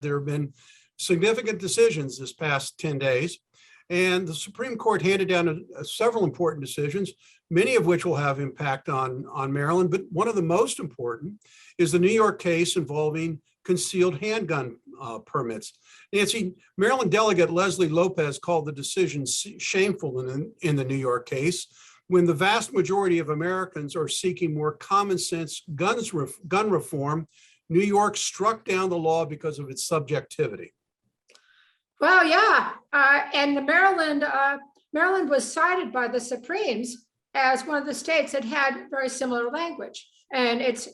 there have been significant decisions this past 10 days, and the Supreme Court handed down several important decisions, many of which will have impact on Maryland. But one of the most important is the New York case involving concealed handgun permits. Nancy, Maryland Delegate Leslie Lopez called the decision shameful in the New York case, when the vast majority of Americans are seeking more common sense gun reform. New York struck down the law because of its subjectivity. Well, yeah, and Maryland was cited by the Supremes as one of the states that had very similar language, and it's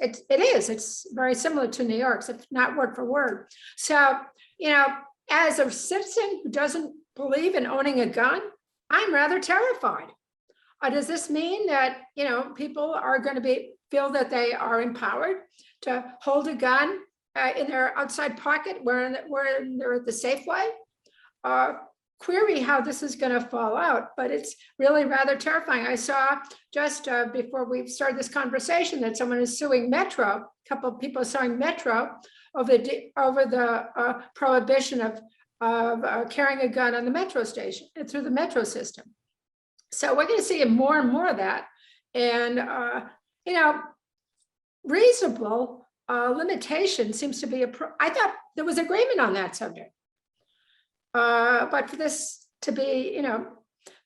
very similar to New York's, if not word for word. So, as a citizen who doesn't believe in owning a gun, I'm rather terrified. Does this mean that people are going to feel that they are empowered to hold a gun in their outside pocket where they're at the Safeway? Query how this is going to fall out, but it's really rather terrifying. I saw just before we started this conversation that someone is suing Metro, a couple of people suing Metro over the prohibition of carrying a gun on the metro station through the metro system. So we're going to see more and more of that, and reasonable limitation seems to be I thought there was agreement on that subject. But for this to be,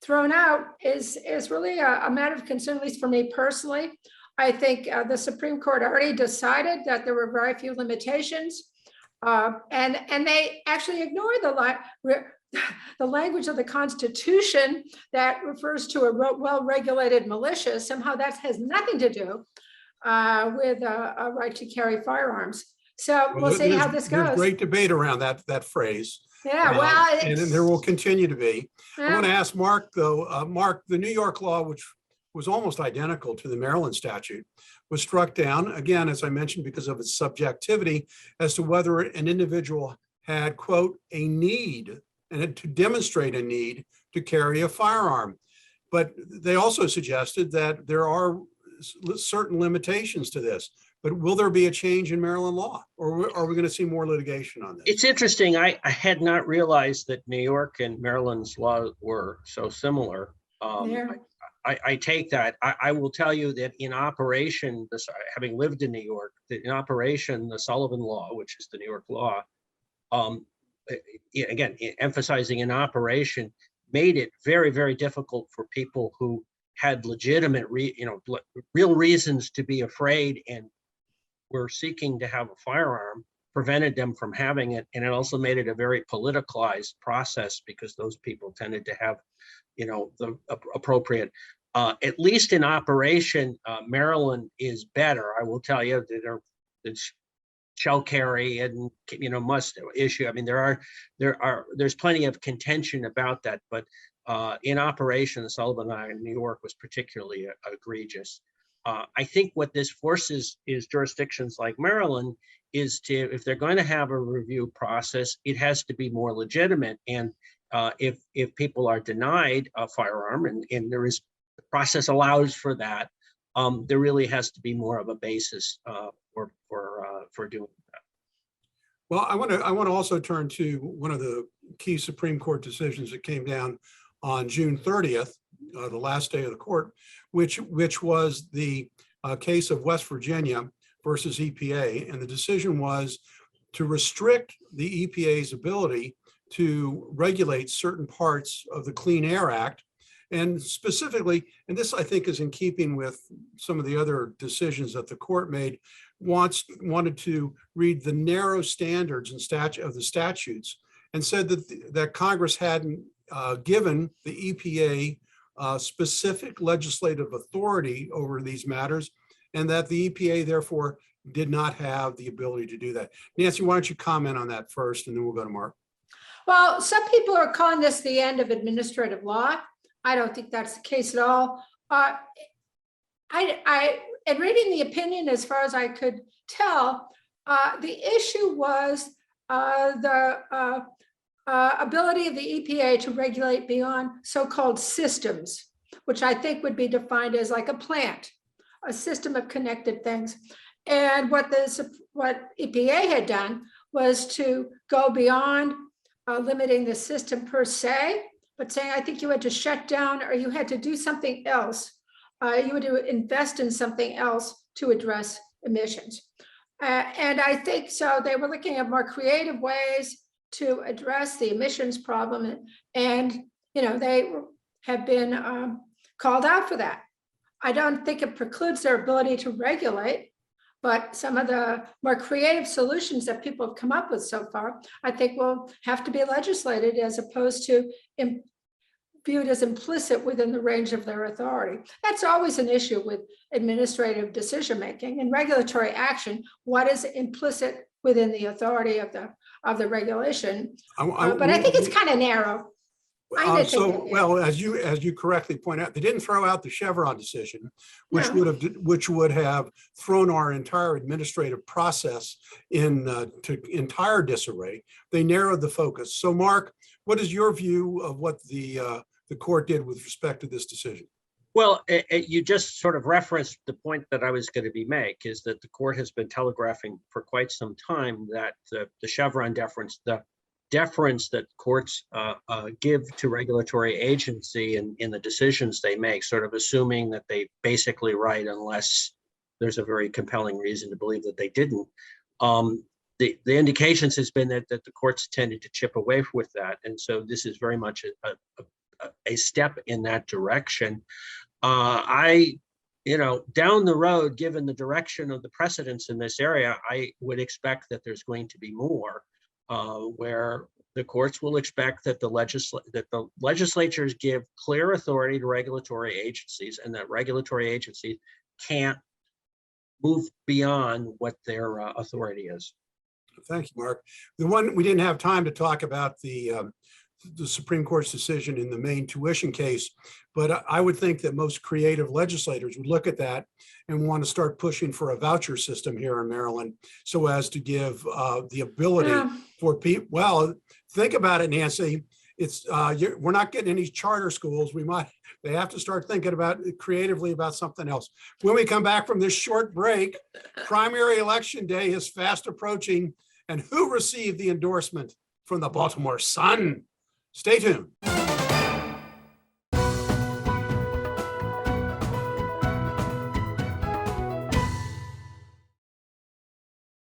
thrown out is really a matter of concern, at least for me personally. I think the Supreme Court already decided that there were very few limitations, and they actually ignored the language of the Constitution that refers to a well-regulated militia. Somehow that has nothing to do with a right to carry firearms. So we'll see how this goes. There's great debate around that phrase. Yeah, well, and there will continue to be. Yeah. I want to ask Mark, though. Mark, the New York law, which was almost identical to the Maryland statute, was struck down, again, as I mentioned, because of its subjectivity as to whether an individual had, quote, a need, and to demonstrate a need to carry a firearm. But they also suggested that there are certain limitations to this. But will there be a change in Maryland law, or are we going to see more litigation on this? It's interesting. I had not realized that New York and Maryland's law were so similar. Yeah. I take that. I will tell you that in operation, having lived in New York, that in operation, the Sullivan Law, which is the New York law, again, emphasizing in operation, made it very, very difficult for people who had legitimate, real reasons to be afraid and were seeking to have a firearm, prevented them from having it. And it also made it a very politicized process because those people tended to have, the appropriate, at least in operation, Maryland is better. I will tell you that there's shall carry and, must issue. I mean, there's plenty of contention about that, but in operation, the Sullivan Law in New York was particularly egregious. I think what this forces is jurisdictions like Maryland is to, if they're going to have a review process, it has to be more legitimate. And if people are denied a firearm and there is, the process allows for that, there really has to be more of a basis for doing that. Well, I want to also turn to one of the key Supreme Court decisions that came down on June 30th, the last day of the court, which was the case of West Virginia versus EPA. And the decision was to restrict the EPA's ability to regulate certain parts of the Clean Air Act. And specifically, and this I think is in keeping with some of the other decisions that the court made, wanted to read the narrow standards and of the statutes, and said that Congress hadn't given the EPA specific legislative authority over these matters, and that the EPA therefore did not have the ability to do that. Nancy, why don't you comment on that first, and then we'll go to Mark. Well, some people are calling this the end of administrative law. I don't think that's the case at all. In reading the opinion, as far as I could tell, the issue was the ability of the EPA to regulate beyond so-called systems, which I think would be defined as like a plant, a system of connected things. And what EPA had done was to go beyond limiting the system per se, but saying, I think you had to shut down or you had to do something else. You had to invest in something else to address emissions. And I think so they were looking at more creative ways to address the emissions problem. And, they have been called out for that. I don't think it precludes their ability to regulate, but some of the more creative solutions that people have come up with so far, I think will have to be legislated as opposed to viewed as implicit within the range of their authority. That's always an issue with administrative decision-making and regulatory action. What is implicit within the authority of the regulation? But I think it's kind of narrow. As you correctly point out, they didn't throw out the Chevron decision, which would have thrown our entire administrative process to entire disarray. They narrowed the focus. So, Mark, what is your view of what the court did with respect to this decision? Well, you just sort of referenced the point that I was going to make, is that the court has been telegraphing for quite some time that the Chevron deference, the deference that courts give to regulatory agency in the decisions they make, sort of assuming that they basically right unless there's a very compelling reason to believe that they didn't. The indications has been that the courts tended to chip away with that. And so this is very much a step in that direction. Down the road, given the direction of the precedents in this area, I would expect that there's going to be more where the courts will expect that the legislatures give clear authority to regulatory agencies, and that regulatory agencies can't move beyond what their authority is. Thank you, Mark. The one we didn't have time to talk about the Supreme Court's decision in the Maine tuition case, but I would think that most creative legislators would look at that and want to start pushing for a voucher system here in Maryland, so as to give the ability for people. Well, think about it, Nancy. It's we're not getting any charter schools. They have to start thinking creatively about something else. When we come back from this short break, primary election day is fast approaching, and who received the endorsement from the Baltimore Sun? Stay tuned.